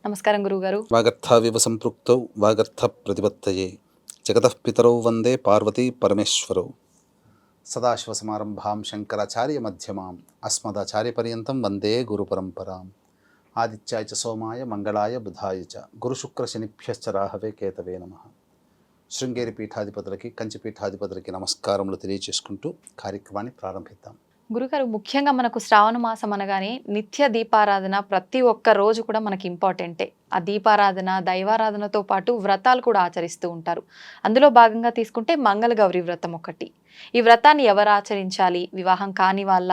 నమస్కారం గురువుగారు. వాగర్థావివ సంపృక్తౌ వాగర్థ ప్రతిపత్తయే జగతః పితరౌ వందే పార్వతీ పరమేశ్వరౌ. సదాశివసమారంభాం శంకరాచార్య మధ్యమాం అస్మదాచార్యపర్యంతం వందే గురుపరంపరాం. ఆదిత్యాయ చ సోమాయ మంగళాయ బుధాయ చ గురుశుక్రశనిభ్యశ్చ రాహవే కేతవే నమః. శృంగేరి పీఠాధిపతులకి, కంచి పీఠాధిపతులకి నమస్కారములు తెలియచేసుకుంటూ కార్యక్రమాన్ని ప్రారంభిద్దాం. గురుగారు, ముఖ్యంగా మనకు శ్రావణ మాసం అనగానే నిత్య దీపారాధన ప్రతి ఒక్క రోజు కూడా మనకి ఇంపార్టెంటే. ఆ దీపారాధన, దైవారాధనతో పాటు వ్రతాలు కూడా ఆచరిస్తూ ఉంటారు. అందులో భాగంగా తీసుకుంటే మంగళగౌరి వ్రతం ఒకటి. ఈ వ్రతాన్ని ఎవరు ఆచరించాలి? వివాహం కాని వాళ్ళ,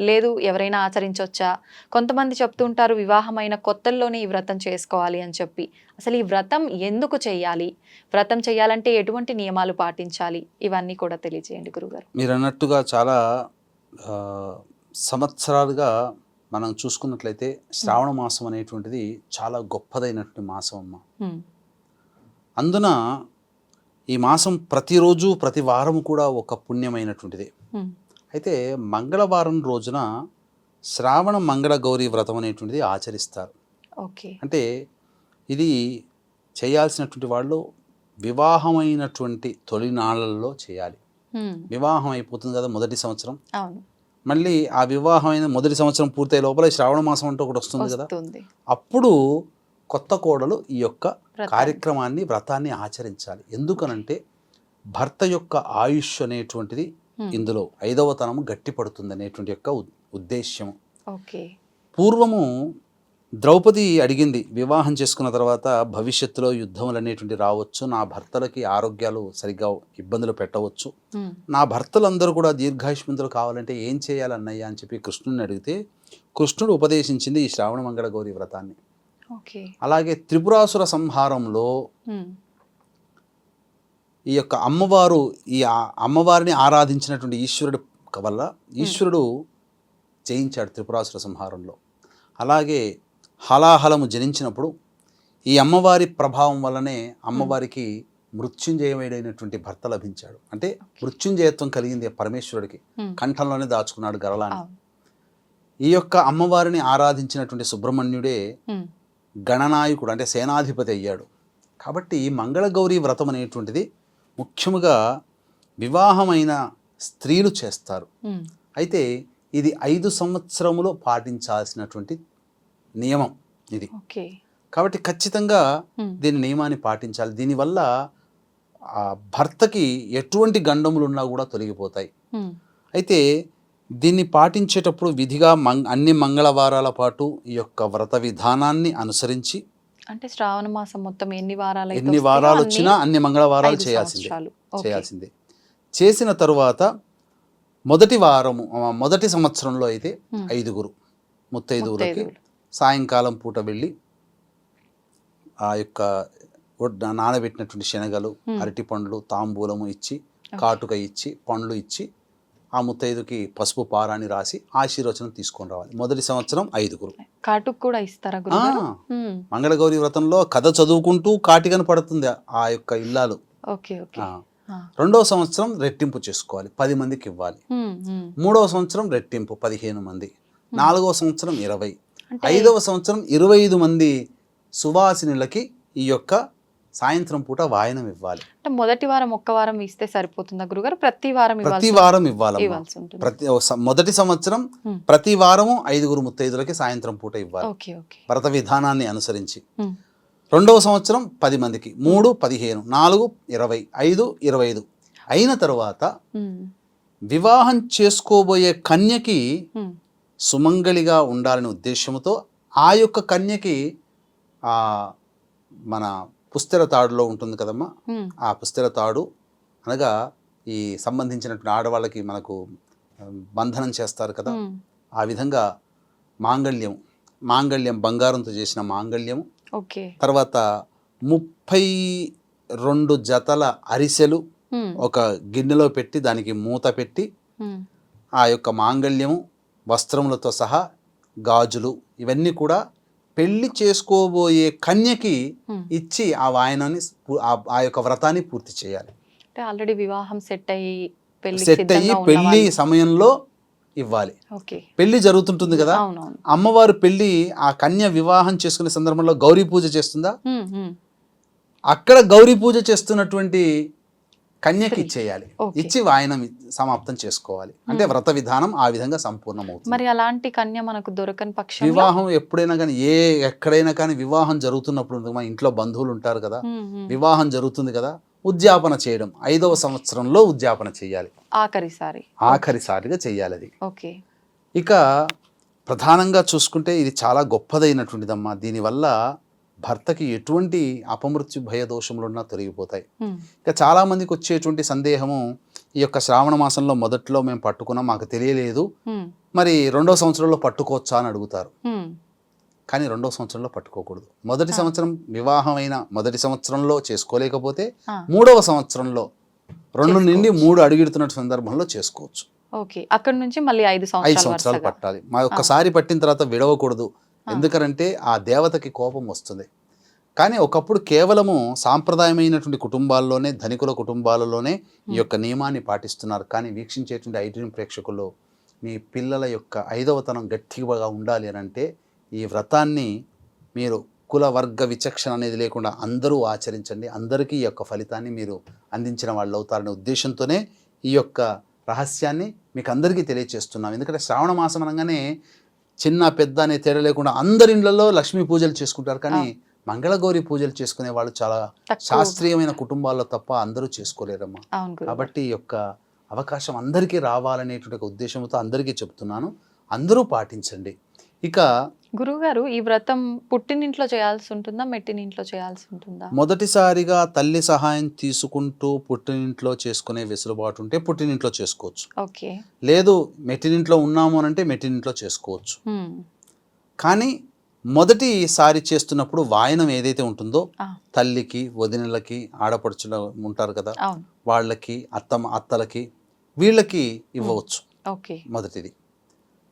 లేదు ఎవరైనా ఆచరించవచ్చా? కొంతమంది చెప్తూ ఉంటారు వివాహమైన కొత్తల్లోనే ఈ వ్రతం చేసుకోవాలి అని చెప్పి. అసలు ఈ వ్రతం ఎందుకు చేయాలి? వ్రతం చేయాలంటే ఎటువంటి నియమాలు పాటించాలి? ఇవన్నీ కూడా తెలియజేయండి గురుగారు. మీరు అన్నట్టుగా చాలా సంవత్సరాలుగా మనం చూసుకున్నట్లయితే శ్రావణ మాసం అనేటువంటిది చాలా గొప్పదైనటువంటి మాసం అమ్మ. అందున ఈ మాసం ప్రతిరోజు ప్రతి వారం కూడా ఒక పుణ్యమైనటువంటిది. అయితే మంగళవారం రోజున శ్రావణ మంగళ గౌరీ వ్రతం అనేటువంటిది ఆచరిస్తారు. అంటే ఇది చేయాల్సినటువంటి వాళ్ళు వివాహమైనటువంటి తొలినాళ్ళల్లో చేయాలి. వివాహం అయిపోతుంది కదా మొదటి సంవత్సరం, మళ్ళీ ఆ వివాహమైన మొదటి సంవత్సరం పూర్తయ్యే లోపల శ్రావణ మాసం అంటూ ఒకటి వస్తుంది కదా, అప్పుడు కొత్త కోడలు ఈ యొక్క కార్యక్రమాన్ని, వ్రతాన్ని ఆచరించాలి. ఎందుకనంటే భర్త యొక్క ఆయుష్ అనేటువంటిది ఇందులో 5వ తనము గట్టిపడుతుంది అనేటువంటి యొక్క ఉద్దేశ్యం. పూర్వము ద్రౌపది అడిగింది, వివాహం చేసుకున్న తర్వాత భవిష్యత్తులో యుద్ధములు అనేటువంటి రావచ్చు, నా భర్తలకి ఆరోగ్యాలు సరిగ్గా ఇబ్బందులు పెట్టవచ్చు, నా భర్తలందరూ కూడా దీర్ఘాయుష్మంతులు కావాలంటే ఏం చేయాలన్నయ్య అని చెప్పి కృష్ణుని అడిగితే కృష్ణుడు ఉపదేశించింది ఈ శ్రావణ మంగళ గౌరీ వ్రతాన్ని. అలాగే త్రిపురాసుర సంహారంలో ఈ యొక్క అమ్మవారు, ఈ అమ్మవారిని ఆరాధించినటువంటి ఈశ్వరుడు వల్ల ఈశ్వరుడు జయించాడు త్రిపురాసుర సంహారంలో. అలాగే హలాహలము జనించినప్పుడు ఈ అమ్మవారి ప్రభావం వల్లనే అమ్మవారికి మృత్యుంజయమైనటువంటి భర్త లభించాడు. అంటే మృత్యుంజయత్వం కలిగింది పరమేశ్వరుడికి, కంఠంలోనే దాచుకున్నాడు గరళాన్ని. ఈ యొక్క అమ్మవారిని ఆరాధించినటువంటి సుబ్రహ్మణ్యుడే గణనాయకుడు, అంటే సేనాధిపతి అయ్యాడు. కాబట్టి మంగళగౌరీ వ్రతం అనేటువంటిది ముఖ్యముగా వివాహమైన స్త్రీలు చేస్తారు. అయితే ఇది 5 సంవత్సరములో పాటించాల్సినటువంటి నియమం ఇది. కాబట్టి ఖచ్చితంగా దీని నియమాన్ని పాటించాలి. దీనివల్ల ఆ భర్తకి ఎటువంటి గండములు ఉన్నా కూడా తొలగిపోతాయి. అయితే దీన్ని పాటించేటప్పుడు విధిగా అన్ని మంగళవారాల పాటు ఈ యొక్క వ్రత విధానాన్ని అనుసరించి, అంటే శ్రావణ మాసం మొత్తం ఎన్ని వారాలు వచ్చినా అన్ని మంగళవారాలు చేయాల్సిందే. చేసిన తరువాత మొదటి సంవత్సరంలో అయితే 5 ముత్తైదువులకి సాయంకాలం పూట వెళ్ళి ఆ యొక్క నానబెట్టినటువంటి శనగలు, అరటి పండ్లు, తాంబూలము ఇచ్చి, కాటుక ఇచ్చి, పండ్లు ఇచ్చి ఆ ముత్తైదుకి పసుపు పారాన్ని రాసి ఆశీర్వచనం తీసుకొని రావాలి. మొదటి సంవత్సరం 5. కాటుక కూడా ఇస్తారా? మంగళగౌరీ వ్రతంలో కథ చదువుకుంటూ కాటికను పడుతుంది ఆ యొక్క ఇల్లాలు. రెండవ సంవత్సరం రెట్టింపు చేసుకోవాలి, 10 మందికి ఇవ్వాలి. 3వ సంవత్సరం రెట్టింపు 15 మంది. 4వ సంవత్సరం 20. 5వ సంవత్సరం 25 మంది సువాసినులకి ఈ యొక్క సాయంత్రం పూట వాయనం ఇవ్వాలి. అంటే మొదటి వారం ఒక్క వారం ఇస్తే సరిపోతుందా గురుగారు? ప్రతి వారం ఇవ్వాలి. మొదటి సంవత్సరం ప్రతి వారము 5 ముత్తైదులకి సాయంత్రం పూట ఇవ్వాలి, వ్రత విధానాన్ని అనుసరించి. 2వ సంవత్సరం 10 మందికి, 3 15, 4 20, 5 25 అయిన తర్వాత వివాహం చేసుకోబోయే కన్యకి సుమంగళిగా ఉండాలనే ఉద్దేశంతో ఆ యొక్క కన్యకి మన పుస్తెల తాడులో ఉంటుంది కదమ్మా, ఆ పుస్తెల తాడు అనగా ఈ సంబంధించినటువంటి ఆడవాళ్ళకి మనకు బంధనం చేస్తారు కదా, ఆ విధంగా మాంగళ్యం బంగారంతో చేసిన మాంగళ్యం, తర్వాత 32 జతల అరిసెలు ఒక గిన్నెలో పెట్టి దానికి మూత పెట్టి ఆ యొక్క మాంగళ్యము, వస్త్రములతో సహా గాజులు ఇవన్నీ కూడా పెళ్లి చేసుకోబోయే కన్యకి ఇచ్చి ఆ వాయనాన్ని, ఆ యొక్క వ్రతాన్ని పూర్తి చేయాలి. ఆల్రెడీ వివాహం సెట్ అయ్యి పెళ్లి సమయంలో ఇవ్వాలి. ఓకే. పెళ్లి జరుగుతుంటుంది కదా, అవునవును. అమ్మవారు పెళ్లి ఆ కన్య వివాహం చేసుకునే సందర్భంలో గౌరీ పూజ చేస్తుందా, అక్కడ గౌరీ పూజ చేస్తున్నటువంటి కన్యకి ఇచ్చేయాలి. ఓకే. ఇచ్చి వాయనం సమాప్తం చేసుకోవాలి. అంటే వ్రత విధానం ఆ విధంగా సంపూర్ణమవుతుంది. మరి అలాంటి కన్య మనకు దొరకని పక్షంలో వివాహం ఎప్పుడైనా కానీ ఎక్కడైనా కానీ వివాహం జరుగుతున్నప్పుడు మన ఇంట్లో బంధువులు ఉంటారు కదా, వివాహం జరుగుతుంది కదా, ఉద్యాపన చేయడం 5వ సంవత్సరంలో ఉద్యాపన చేయాలి. ఆఖరిసారిగా చేయాలి అది. ఓకే. ఇక ప్రధానంగా చూసుకుంటే ఇది చాలా గొప్పదైనటువంటిదమ్మా. దీనివల్ల భర్తకి ఎటువంటి అపమృత్యు భయ దోషములు ఉన్నా తొలగిపోతాయి. ఇక చాలా మందికి వచ్చేటువంటి సందేహము, ఈ యొక్క శ్రావణ మాసంలో మొదట్లో మేము పట్టుకున్నాం, మాకు తెలియలేదు, మరి 2వ సంవత్సరంలో పట్టుకోవచ్చా అని అడుగుతారు. కానీ 2వ సంవత్సరంలో పట్టుకోకూడదు. మొదటి సంవత్సరం వివాహమైన మొదటి సంవత్సరంలో చేసుకోలేకపోతే 3వ సంవత్సరంలో 2 నుండి 3 అడుగుతున్న సందర్భంలో చేసుకోవచ్చు. ఓకే. అక్కడ నుంచి మళ్ళీ 5 సంవత్సరాలు పట్టాలి. మా ఒక్కసారి పట్టిన తర్వాత విడవకూడదు. ఎందుకంటే ఆ దేవతకి కోపం వస్తుంది. కానీ ఒకప్పుడు కేవలము సాంప్రదాయమైనటువంటి కుటుంబాల్లోనే, ధనికుల కుటుంబాలలోనే ఈ యొక్క నియమాన్ని పాటిస్తున్నారు. కానీ వీక్షించేటువంటి ఐటీఎం ప్రేక్షకుల్లో మీ పిల్లల యొక్క 5వతనం గట్టిగా ఉండాలి అని అంటే ఈ వ్రతాన్ని మీరు కుల వర్గ విచక్షణ అనేది లేకుండా అందరూ ఆచరించండి. అందరికీ ఈ యొక్క ఫలితాన్ని మీరు అందించిన వాళ్ళు అవుతారనే ఉద్దేశంతోనే ఈ యొక్క రహస్యాన్ని మీకు అందరికీ తెలియచేస్తున్నాం. ఎందుకంటే శ్రావణ మాసం అనగానే చిన్న పెద్ద అనే తేడా లేకుండా అందరి ఇళ్లలో లక్ష్మీ పూజలు చేసుకుంటారు. కానీ మంగళగౌరి పూజలు చేసుకునే వాళ్ళు చాలా శాస్త్రీయమైన కుటుంబాల్లో తప్ప అందరూ చేసుకోలేరమ్మా. కాబట్టి ఈ యొక్క అవకాశం అందరికీ రావాలనేటువంటి ఒక ఉద్దేశంతో అందరికీ చెప్తున్నాను. అందరూ పాటించండి. ఇక గురువుగారు, ఈ వ్రతం పుట్టినింట్లో చేయాల్సి ఉంటుందా, మెట్టినింట్లో చేయాల్సి ఉంటుందా? మొదటిసారిగా తల్లి సహాయం తీసుకుంటూ పుట్టినింట్లో చేసుకునే వెసులుబాటు ఉంటే పుట్టినింట్లో చేసుకోవచ్చు. ఓకే. లేదు మెట్టినింట్లో ఉన్నాము అని అంటే మెట్టినింట్లో చేసుకోవచ్చు. కానీ మొదటిసారి చేస్తున్నప్పుడు వాయనం ఏదైతే ఉంటుందో తల్లికి, వదినలకి, ఆడపడుచులు ఉంటారు కదా, వాళ్ళకి, అత్తలకి, వీళ్ళకి ఇవ్వవచ్చు. మొదటిది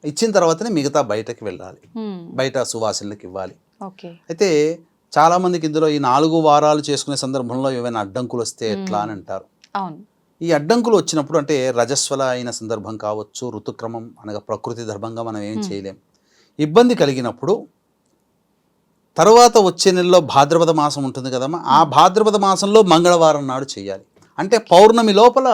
ఇచ్చిన తర్వాతనే మిగతా బయటకి వెళ్ళాలి, బయట సువాసినులకు ఇవ్వాలి. అయితే చాలా మందికి ఇందులో ఈ 4 వారాలు చేసుకునే సందర్భంలో ఏమైనా అడ్డంకులు వస్తే ఎట్లా అని అంటారు. ఈ అడ్డంకులు వచ్చినప్పుడు అంటే రజస్వల అయిన సందర్భం కావచ్చు, ఋతుక్రమం అనగా ప్రకృతి ధర్మంగా మనం ఏం చేయలేం. ఇబ్బంది కలిగినప్పుడు తర్వాత వచ్చే నెలలో భాద్రపద మాసం ఉంటుంది కదమ్మా, ఆ భాద్రపద మాసంలో మంగళవారం నాడు చేయాలి. అంటే పౌర్ణమి లోపల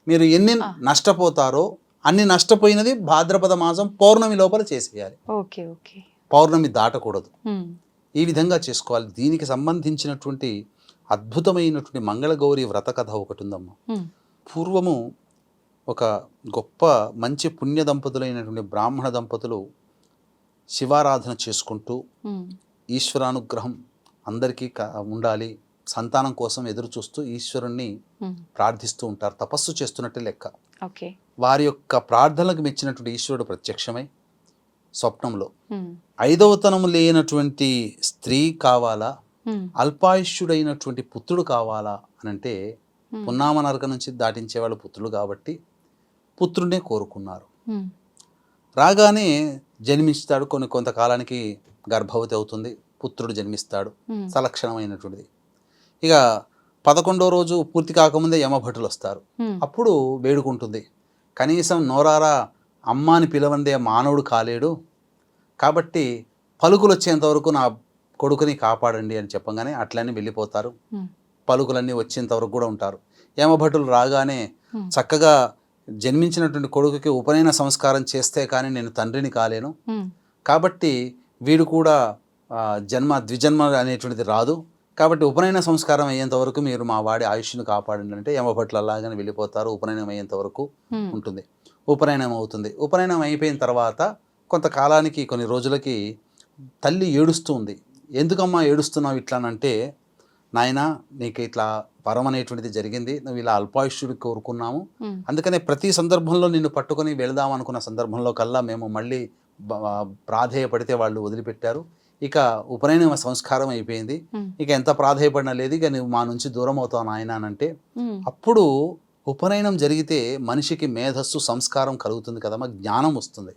మీరు ఎన్ని నష్టపోతారో అన్ని నష్టపోయినది భాద్రపద మాసం పౌర్ణమి లోపల చేసేయాలి. పౌర్ణమి దాటకూడదు. ఈ విధంగా చేసుకోవాలి. దీనికి సంబంధించినటువంటి అద్భుతమైనటువంటి మంగళగౌరి వ్రత కథ ఒకటి ఉందమ్మా. పూర్వము ఒక గొప్ప మంచి పుణ్య దంపతులైనటువంటి బ్రాహ్మణ దంపతులు శివారాధన చేసుకుంటూ ఈశ్వరానుగ్రహం అందరికీ ఉండాలి, సంతానం కోసం ఎదురు చూస్తూ ఈశ్వరుణ్ణి ప్రార్థిస్తూ ఉంటారు. తపస్సు చేస్తున్నట్టే లెక్క. వారి యొక్క ప్రార్థనలకు మెచ్చినటువంటి ఈశ్వరుడు ప్రత్యక్షమై స్వప్నంలో 5వతనము లేనటువంటి స్త్రీ కావాలా, అల్పాయుష్యుడైనటువంటి పుత్రుడు కావాలా అని అంటే పున్నామ నరక నుంచి దాటించేవాళ్ళు పుత్రుడు కాబట్టి పుత్రుడినే కోరుకున్నారు. రాగానే జన్మిస్తాడు, కొంతకాలానికి గర్భవతి అవుతుంది, పుత్రుడు జన్మిస్తాడు, సలక్షణమైనటువంటిది. ఇక 11వ రోజు పూర్తి కాకముందే యమభటులు వస్తారు. అప్పుడు వేడుకుంటుంది, కనీసం నోరారా అమ్మాని పిలవందే మానవుడు కాలేడు, కాబట్టి పలుకులు వచ్చేంత వరకు నా కొడుకుని కాపాడండి అని చెప్పగానే అట్లనే వెళ్ళిపోతారు. పలుకులన్నీ వచ్చేంత వరకు కూడా ఉంటారు. యమభటులు రాగానే చక్కగా జన్మించినటువంటి కొడుకుకి ఉపనయన సంస్కారం చేస్తే కానీ నేను తండ్రిని కాలేను, కాబట్టి వీడు కూడా ద్విజన్మ అనేటువంటిది రాదు, కాబట్టి ఉపనయన సంస్కారం అయ్యేంత వరకు మీరు మా వాడి ఆయుష్ను కాపాడండి అంటే యమభట్లు అలాగని వెళ్ళిపోతారు. ఉపనయనం అయ్యేంత వరకు ఉంటుంది. ఉపనయనం అవుతుంది. ఉపనయనం అయిపోయిన తర్వాత కొంతకాలానికి, కొన్ని రోజులకి తల్లి ఏడుస్తుంది. ఎందుకమ్మా ఏడుస్తున్నావు ఇట్లానంటే, నాయనా నీకు ఇట్లా వరం అనేటువంటిది జరిగింది, నువ్వు ఇలా అల్పాయుష్యుడికి కోరుకున్నాము, అందుకనే ప్రతి సందర్భంలో నిన్ను పట్టుకొని వెళదాం అనుకున్న సందర్భంలో కల్లా మేము మళ్ళీ ప్రాధేయపడితే వాళ్ళు వదిలిపెట్టారు. ఇక ఉపనయన సంస్కారం అయిపోయింది, ఇక ఎంత ప్రాధేయపడినా లేదు, ఇక నువ్వు మా నుంచి దూరం అవుతావు నాయన అని అంటే, అప్పుడు ఉపనయనం జరిగితే మనిషికి మేధస్సు, సంస్కారం కలుగుతుంది కదమ్మా, జ్ఞానం వస్తుంది.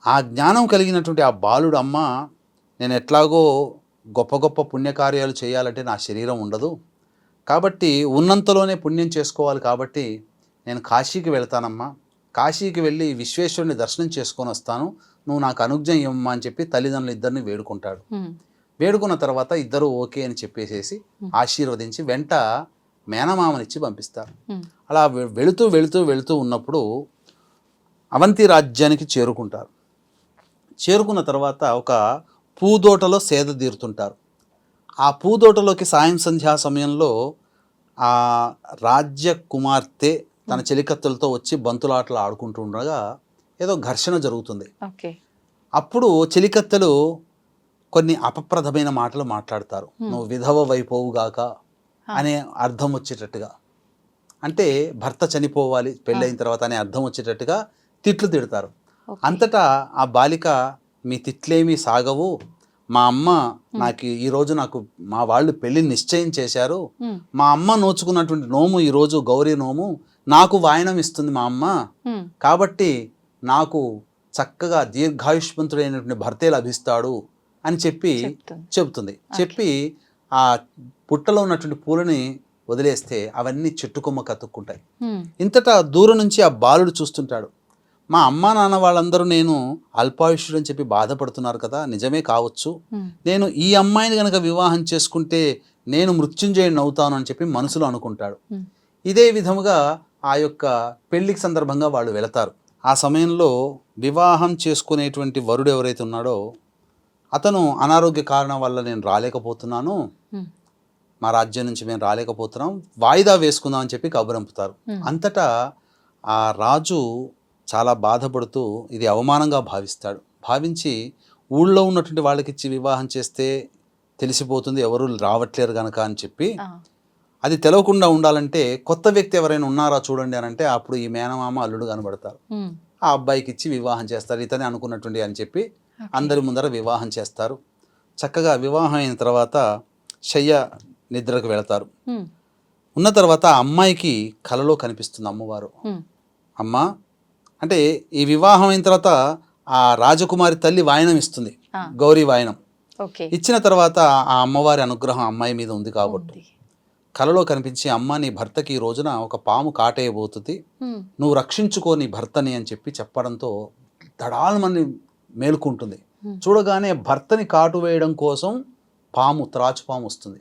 ఆ జ్ఞానం కలిగినటువంటి ఆ బాలుడు, అమ్మ నేను ఎట్లాగో గొప్ప గొప్ప పుణ్యకార్యాలు చేయాలంటే నా శరీరం ఉండదు, కాబట్టి ఉన్నంతలోనే పుణ్యం చేసుకోవాలి, కాబట్టి నేను కాశీకి వెళ్తానమ్మా, కాశీకి వెళ్ళి విశ్వేశ్వరుని దర్శనం చేసుకొని వస్తాను, నువ్వు నాకు అనుజ్ఞ ఇవ్వమ్మా అని చెప్పి తల్లిదండ్రులు ఇద్దరిని వేడుకుంటాడు. వేడుకున్న తర్వాత ఇద్దరు ఓకే అని చెప్పేసేసి ఆశీర్వదించి వెంట మేనమామనిచ్చి పంపిస్తారు. అలా వెళుతూ వెళుతూ వెళుతూ ఉన్నప్పుడు అవంతి రాజ్యానికి చేరుకుంటారు. చేరుకున్న తర్వాత ఒక పూదోటలో సేద తీరుతుంటారు. ఆ పూదోటలోకి సాయం సంధ్యా సమయంలో ఆ రాజ్య కుమార్తె తన చెలికత్తెలతో వచ్చి బంతులాటలు ఆడుకుంటూ ఉండగా ఏదో ఘర్షణ జరుగుతుంది. అప్పుడు చెలికత్తెలు కొన్ని అపప్రదమైన మాటలు మాట్లాడతారు. నువ్వు విధవ వైపోవుగాక అనే అర్థం వచ్చేటట్టుగా, అంటే భర్త చనిపోవాలి పెళ్ళైన తర్వాత అనే అర్థం వచ్చేటట్టుగా తిట్లు తిడతారు. అంతటా ఆ బాలిక, మీ తిట్లేమీ సాగవు, మా అమ్మ ఈరోజు నాకు మా వాళ్ళు పెళ్లి నిశ్చయం చేశారు, మా అమ్మ నోచుకున్నటువంటి నోము ఈరోజు గౌరీ నోము, నాకు వాయనం ఇస్తుంది మా అమ్మ, కాబట్టి నాకు చక్కగా దీర్ఘాయుష్మంతుడైనటువంటి భర్తే లభిస్తాడు అని చెప్పి చెబుతుంది. చెప్పి ఆ పుట్టలో ఉన్నటువంటి పూలని వదిలేస్తే అవన్నీ చెట్టుకొమ్మ కతుక్కుంటాయి. ఇంతటా దూరం నుంచి ఆ బాలుడు చూస్తుంటాడు. మా అమ్మా నాన్న వాళ్ళందరూ నేను అల్పాయుష్యుడు అని చెప్పి బాధపడుతున్నారు కదా, నిజమే కావచ్చు, నేను ఈ అమ్మాయిని కనుక వివాహం చేసుకుంటే నేను మృత్యుంజయుడిని అవుతాను అని చెప్పి మనసులో అనుకుంటాడు. ఇదే విధముగా ఆ యొక్క పెళ్లికి సందర్భంగా వాళ్ళు వెళతారు. ఆ సమయంలో వివాహం చేసుకునేటువంటి వరుడు ఎవరైతే ఉన్నాడో అతను అనారోగ్య కారణం వల్ల నేను రాలేకపోతున్నాను, మా రాజ్యం నుంచి మేము రాలేకపోతున్నాం, వాయిదా వేసుకుందాం అని చెప్పి కబురంపుతారు. అంతటా ఆ రాజు చాలా బాధపడుతూ ఇది అవమానంగా భావిస్తాడు. భావించి ఊళ్ళో ఉన్నటువంటి వాళ్ళకిచ్చి వివాహం చేస్తే తెలిసిపోతుంది ఎవరు రావట్లేరు కనుక అని చెప్పి, అది తెలవకుండా ఉండాలంటే కొత్త వ్యక్తి ఎవరైనా ఉన్నారా చూడండి అని అంటే అప్పుడు ఈ మేనమామ అల్లుడు కనబడతారు. ఆ అబ్బాయికి ఇచ్చి వివాహం చేస్తారు, ఇతనే అనుకున్నటువంటి అని చెప్పి అందరి ముందర వివాహం చేస్తారు. చక్కగా వివాహం అయిన తర్వాత శయ్య నిద్రకు వెళతారు. ఉన్న తర్వాత ఆ అమ్మాయికి కలలో కనిపిస్తుంది అమ్మవారు. అమ్మ అంటే ఈ వివాహం అయిన తర్వాత ఆ రాజకుమారి తల్లి వాయనం ఇస్తుంది, గౌరీ వాయనం ఇచ్చిన తర్వాత ఆ అమ్మవారి అనుగ్రహం అమ్మాయి మీద ఉంది కాబట్టి కలలో కనిపించి, అమ్మ నీ భర్తకి ఈ రోజున ఒక పాము కాటేయబోతుంది, నువ్వు రక్షించుకో నీ భర్తని అని చెప్పి చెప్పడంతో దడాలమని మేలుకుంటుంది. చూడగానే భర్తని కాటు వేయడం కోసం త్రాచు పాము వస్తుంది.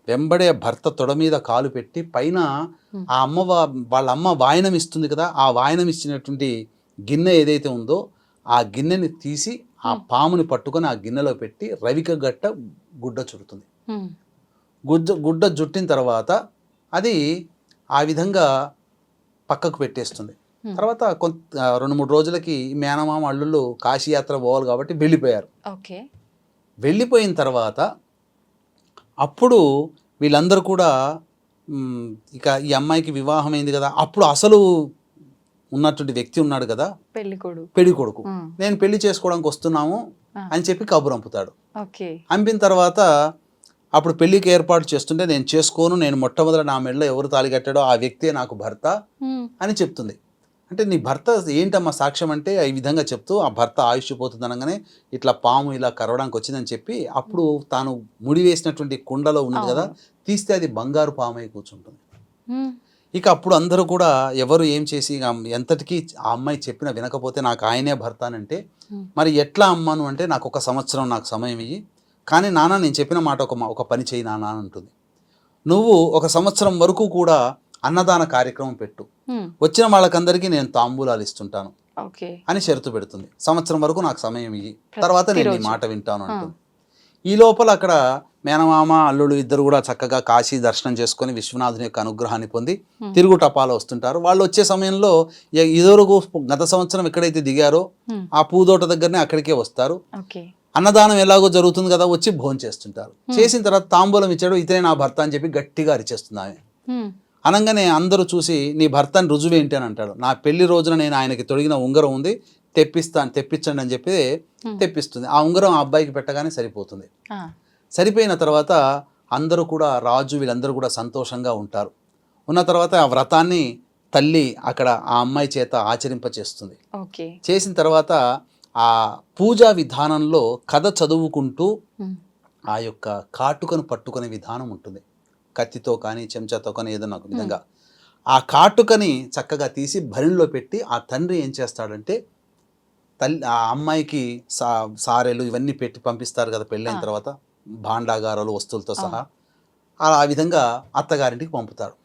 వెంబడే భర్త తొడ మీద కాలు పెట్టి పైన ఆ వాళ్ళ అమ్మ వాయనం ఇస్తుంది కదా, ఆ వాయనం ఇచ్చినటువంటి గిన్నె ఏదైతే ఉందో ఆ గిన్నెని తీసి ఆ పాముని పట్టుకొని ఆ గిన్నెలో పెట్టి రవిక గట్ట గుడ్డ చుడుతుంది. గుడ్డ జుట్టిన తర్వాత అది ఆ విధంగా పక్కకు పెట్టేస్తుంది. తర్వాత 2-3 రోజులకి మేనమామ అల్లుళ్ళు కాశీయాత్ర పోవాలి కాబట్టి వెళ్ళిపోయారు. వెళ్ళిపోయిన తర్వాత అప్పుడు వీళ్ళందరూ కూడా ఇక ఈ అమ్మాయికి వివాహం అయింది కదా, అప్పుడు అసలు ఉన్నటువంటి వ్యక్తి ఉన్నాడు కదా పెళ్లి కొడుకు, నేను పెళ్లి చేసుకోవడానికి వస్తున్నాము అని చెప్పి కబురు అంపుతాడు. అంపిన తర్వాత అప్పుడు పెళ్లికి ఏర్పాటు చేస్తుంటే నేను చేసుకోను, నేను మొట్టమొదటి నా మెడలో ఎవరు తాళి కట్టాడో ఆ వ్యక్తే నాకు భర్త అని చెప్తుంది. అంటే నీ భర్త ఏంటమ్మా సాక్ష్యం అంటే ఈ విధంగా చెప్తూ ఆ భర్త ఆయుష్ పోతుంది అనగానే ఇట్లా పాము ఇలా కరవడానికి వచ్చిందని చెప్పి అప్పుడు తాను ముడి వేసినటువంటి కుండలో ఉన్నది కదా తీస్తే అది బంగారు పాము అయి కూర్చుంటుంది. ఇక అప్పుడు అందరూ కూడా ఎవరు ఏం చేసి ఎంతటికీ ఆ అమ్మాయి చెప్పిన వినకపోతే నాకు ఆయనే భర్త అని అంటే, మరి ఎట్లా అమ్మాను అంటే నాకు 1 సంవత్సరం నాకు సమయం ఇయ్యి, కానీ నాన్న నేను చెప్పిన మాట ఒక పని చేయి నాన్న అని ఉంటుంది. నువ్వు 1 సంవత్సరం వరకు కూడా అన్నదాన కార్యక్రమం పెట్టు, వచ్చిన వాళ్ళకందరికీ నేను తాంబూలాలు ఇస్తుంటాను అని షరతు పెడుతుంది. సంవత్సరం వరకు నాకు సమయం ఇయ్యి, తర్వాత నేను ఈ మాట వింటాను అంటుంది. ఈ లోపల అక్కడ మేనమామ అల్లుడు ఇద్దరు కూడా చక్కగా కాశీ దర్శనం చేసుకొని విశ్వనాథుని యొక్క అనుగ్రహాన్ని పొంది తిరుగు టపాలో వస్తుంటారు. వాళ్ళు వచ్చే సమయంలో ఇదివరకు గత సంవత్సరం ఎక్కడైతే దిగారో ఆ పూదోట దగ్గరనే అక్కడికే వస్తారు. అన్నదానం ఎలాగో జరుగుతుంది కదా, వచ్చి భోజనం చేస్తుంటారు. చేసిన తర్వాత తాంబూలం ఇచ్చాడు, ఇతనే నా భర్త అని చెప్పి గట్టిగా అరిచేస్తుంది ఆమె. అనగానే అందరూ చూసి నీ భర్తని రుజువేంటి అని అంటాడు. నా పెళ్లి రోజున నేను ఆయనకి తొడిగిన ఉంగరం ఉంది, తెప్పించండి అని చెప్పి తెప్పిస్తుంది. ఆ ఉంగరం ఆ అబ్బాయికి పెట్టగానే సరిపోతుంది. సరిపోయిన తర్వాత అందరూ కూడా రాజు వీళ్ళందరూ కూడా సంతోషంగా ఉంటారు. ఉన్న తర్వాత ఆ వ్రతాన్ని తల్లి అక్కడ ఆ అమ్మాయి చేత ఆచరింపచేస్తుంది. చేసిన తర్వాత ఆ పూజా విధానంలో కథ చదువుకుంటూ ఆ యొక్క కాటుకను పట్టుకునే విధానం ఉంటుంది. కత్తితో కానీ చెంచాతో కానీ ఏదన్నా ఒక విధంగా ఆ కాటుకని చక్కగా తీసి భరిణిలో పెట్టి ఆ తండ్రి ఏం చేస్తాడంటే ఆ అమ్మాయికి సారెలు ఇవన్నీ పెట్టి పంపిస్తారు కదా పెళ్ళైన తర్వాత, భాండాగారాలు వస్తువులతో సహా. ఆ విధంగా అత్తగారింటికి పంపుతాడు.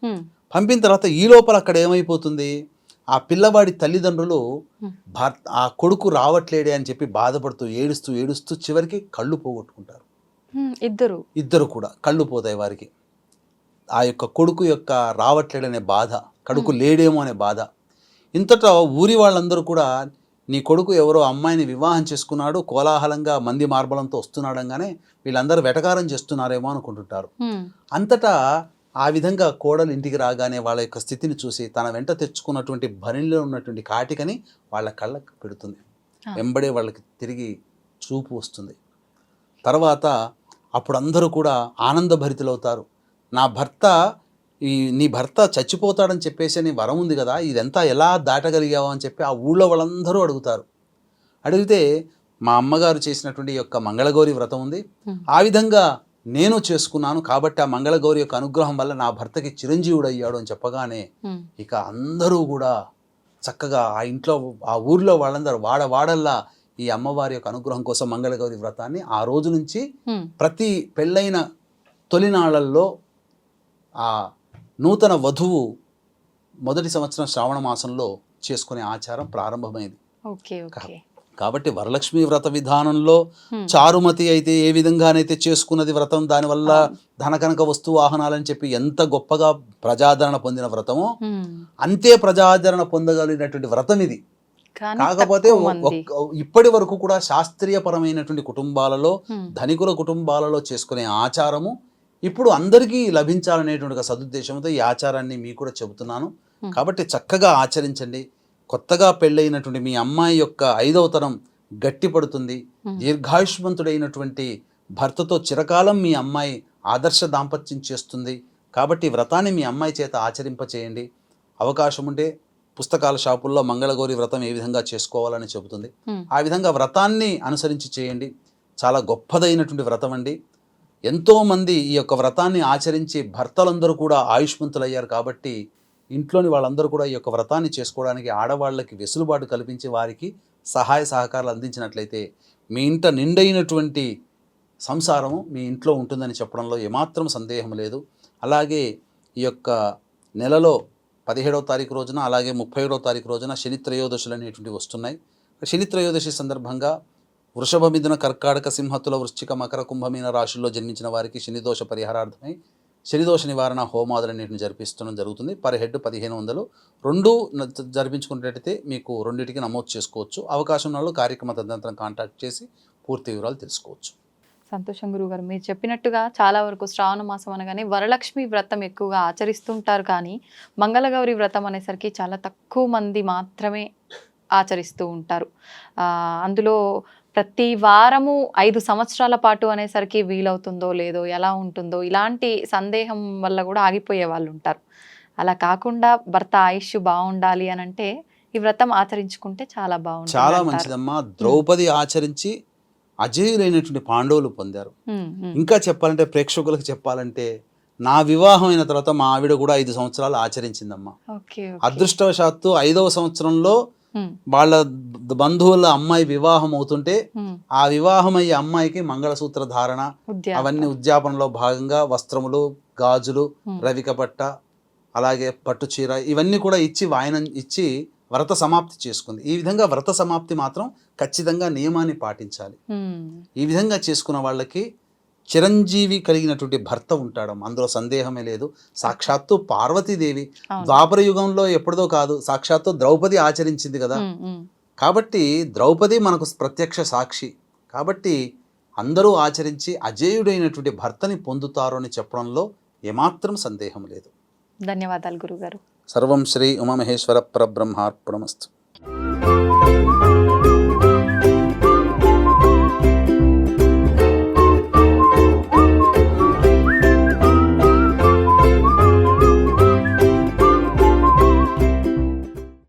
పంపిన తర్వాత ఈ లోపల అక్కడ ఏమైపోతుంది, ఆ పిల్లవాడి తల్లిదండ్రులు ఆ కొడుకు రావట్లేడే అని చెప్పి బాధపడుతూ ఏడుస్తూ ఏడుస్తూ చివరికి కళ్ళు పోగొట్టుకుంటారు. ఇద్దరు కూడా కళ్ళు పోతాయి వారికి. ఆ యొక్క కొడుకు యొక్క రావట్లేడనే బాధ, కొడుకు లేడేమో అనే బాధ. ఇంతటా ఊరి వాళ్ళందరూ కూడా నీ కొడుకు ఎవరో అమ్మాయిని వివాహం చేసుకున్నాడు, కోలాహలంగా మంది మార్బలంతో వస్తున్నాడంగానే వీళ్ళందరూ వెటకారం చేస్తున్నారేమో అనుకుంటుంటారు. అంతటా ఆ విధంగా కోడలు ఇంటికి రాగానే వాళ్ళ యొక్క స్థితిని చూసి తన వెంట తెచ్చుకున్నటువంటి భరిణిలో ఉన్నటువంటి కాటికని వాళ్ళ కళ్ళకు పెడుతుంది. వెంబడే వాళ్ళకి తిరిగి చూపు వస్తుంది. తర్వాత అప్పుడు అందరూ కూడా ఆనందభరితులవుతారు. నీ భర్త చచ్చిపోతాడని చెప్పేసి నీ వరం ఉంది కదా, ఇదంతా ఎలా దాటగలిగావు అని చెప్పి ఆ ఊళ్ళో వాళ్ళందరూ అడుగుతారు. అడిగితే మా అమ్మగారు చేసినటువంటి యొక్క మంగళగౌరి వ్రతం ఉంది, ఆ విధంగా నేను చేసుకున్నాను కాబట్టి ఆ మంగళగౌరి యొక్క అనుగ్రహం వల్ల నా భర్తకి చిరంజీవుడు అయ్యాడు అని చెప్పగానే ఇక అందరూ కూడా చక్కగా ఆ ఇంట్లో ఆ ఊర్లో వాళ్ళందరూ వాడల్లా ఈ అమ్మవారి యొక్క అనుగ్రహం కోసం మంగళగౌరి వ్రతాన్ని ఆ రోజు నుంచి ప్రతి పెళ్ళైన తొలినాళ్లలో ఆ నూతన వధువు మొదటి సంవత్సరం శ్రావణ మాసంలో చేసుకునే ఆచారం ప్రారంభమైంది. కాబట్టి వరలక్ష్మి వ్రత విధానంలో చారుమతి అయితే ఏ విధంగానైతే చేసుకున్నది వ్రతం, దానివల్ల ధనకనక వస్తు వాహనాలని చెప్పి ఎంత గొప్పగా ప్రజాదరణ పొందిన వ్రతమో అంతే ప్రజాదరణ పొందగలిగినటువంటి వ్రతం ఇది. కాకపోతే ఇప్పటి వరకు కూడా శాస్త్రీయపరమైనటువంటి కుటుంబాలలో, ధనికుల కుటుంబాలలో చేసుకునే ఆచారము ఇప్పుడు అందరికీ లభించాలనేటువంటి సదుద్దేశంతో ఈ ఆచారాన్ని మీకు కూడా చెబుతున్నాను. కాబట్టి చక్కగా ఆచరించండి. కొత్తగా పెళ్ళైనటువంటి మీ అమ్మాయి యొక్క 5వ తరం గట్టిపడుతుంది. దీర్ఘాయుష్మంతుడైనటువంటి భర్తతో చిరకాలం మీ అమ్మాయి ఆదర్శ దాంపత్యం చేస్తుంది. కాబట్టి వ్రతాన్ని మీ అమ్మాయి చేత ఆచరింపచేయండి. అవకాశం ఉంటే పుస్తకాల షాపుల్లో మంగళగౌరి వ్రతం ఏ విధంగా చేసుకోవాలని చెబుతుంది. ఆ విధంగా వ్రతాన్ని అనుసరించి చేయండి. చాలా గొప్పదైనటువంటి వ్రతం అండి. ఎంతోమంది ఈ యొక్క వ్రతాన్ని ఆచరించి భర్తలందరూ కూడా ఆయుష్మంతులయ్యారు. కాబట్టి ఇంట్లోని వాళ్ళందరూ కూడా ఈ యొక్క వ్రతాన్ని చేసుకోవడానికి ఆడవాళ్ళకి వెసులుబాటు కల్పించి వారికి సహాయ సహకారాలు అందించినట్లయితే మీ ఇంట నిండైనటువంటి సంసారము మీ ఇంట్లో ఉంటుందని చెప్పడంలో ఏమాత్రం సందేహం లేదు. అలాగే ఈ యొక్క నెలలో 17వ తారీఖు రోజున, అలాగే 31వ తారీఖు రోజున శని త్రయోదశులు అనేటువంటివి వస్తున్నాయి. శని త్రయోదశి సందర్భంగా వృషభ, మిథున, కర్కాటక, సింహతుల, వృశ్చిక, మకర, కుంభమీన రాశుల్లో జన్మించిన వారికి శనిదోష పరిహారార్థమై శనిదోష నివారణ హోమాదులన్నింటిని జరిపిస్తడం జరుగుతుంది. Per head 1500. 2 జరిపించుకున్నట్టయితే మీకు 2టికి నమోదు చేసుకోవచ్చు. అవకాశం ఉన్న కార్యక్రమ తదనంతరం కాంటాక్ట్ చేసి పూర్తి వివరాలు తెలుసుకోవచ్చు. సంతోషం గురుగారు. మీరు చెప్పినట్టుగా చాలా వరకు శ్రావణ మాసం అనగానే వరలక్ష్మి వ్రతం ఎక్కువగా ఆచరిస్తుంటారు, కానీ మంగళగౌరి వ్రతం అనేసరికి చాలా తక్కువ మంది మాత్రమే ఆచరిస్తూ ఉంటారు. అందులో ప్రతి వారము 5 సంవత్సరాల పాటు అనేసరికి వీలవుతుందో లేదో, ఎలా ఉంటుందో, ఇలాంటి సందేహం వల్ల కూడా ఆగిపోయే వాళ్ళు ఉంటారు. అలా కాకుండా భర్త ఆయుష్ బాగుండాలి అని అంటే ఈ వ్రతం ఆచరించుకుంటే చాలా బాగుంటుంది. చాలా మంచిదమ్మా. ద్రౌపది ఆచరించి అజేయులైనటువంటి పాండవులు పొందారు. ఇంకా చెప్పాలంటే, ప్రేక్షకులకు చెప్పాలంటే, నా వివాహం అయిన తర్వాత మా ఆవిడ కూడా 5 సంవత్సరాలు ఆచరించిందమ్మా. అదృష్టవశాత్తు 5వ సంవత్సరంలో వాళ్ళ బంధువుల అమ్మాయి వివాహం అవుతుంటే ఆ వివాహం అయ్యే అమ్మాయికి మంగళసూత్ర ధారణ, అవన్నీ ఉద్యాపనలో భాగంగా వస్త్రములు, గాజులు, రవిక పట్ట, అలాగే పట్టు చీర ఇవన్నీ కూడా ఇచ్చి వాయనం ఇచ్చి వ్రత సమాప్తి చేసుకుంది. ఈ విధంగా వ్రత సమాప్తి మాత్రం ఖచ్చితంగా నియమాన్ని పాటించాలి. ఈ విధంగా చేసుకున్న వాళ్ళకి చిరంజీవి కలిగినటువంటి భర్త ఉంటాడు, అందులో సందేహమే లేదు. సాక్షాత్తు పార్వతీదేవి ద్వాపర యుగంలో ఎప్పుడుదో కాదు, సాక్షాత్తు ద్రౌపది ఆచరించింది కదా. కాబట్టి ద్రౌపది మనకు ప్రత్యక్ష సాక్షి. కాబట్టి అందరూ ఆచరించి అజేయుడైనటువంటి భర్తని పొందుతారు అని చెప్పడంలో ఏమాత్రం సందేహం లేదు. ధన్యవాదాలు గురుగారు. సర్వం శ్రీ ఉమామహేశ్వర పరబ్రహ్మార్పణమస్తు.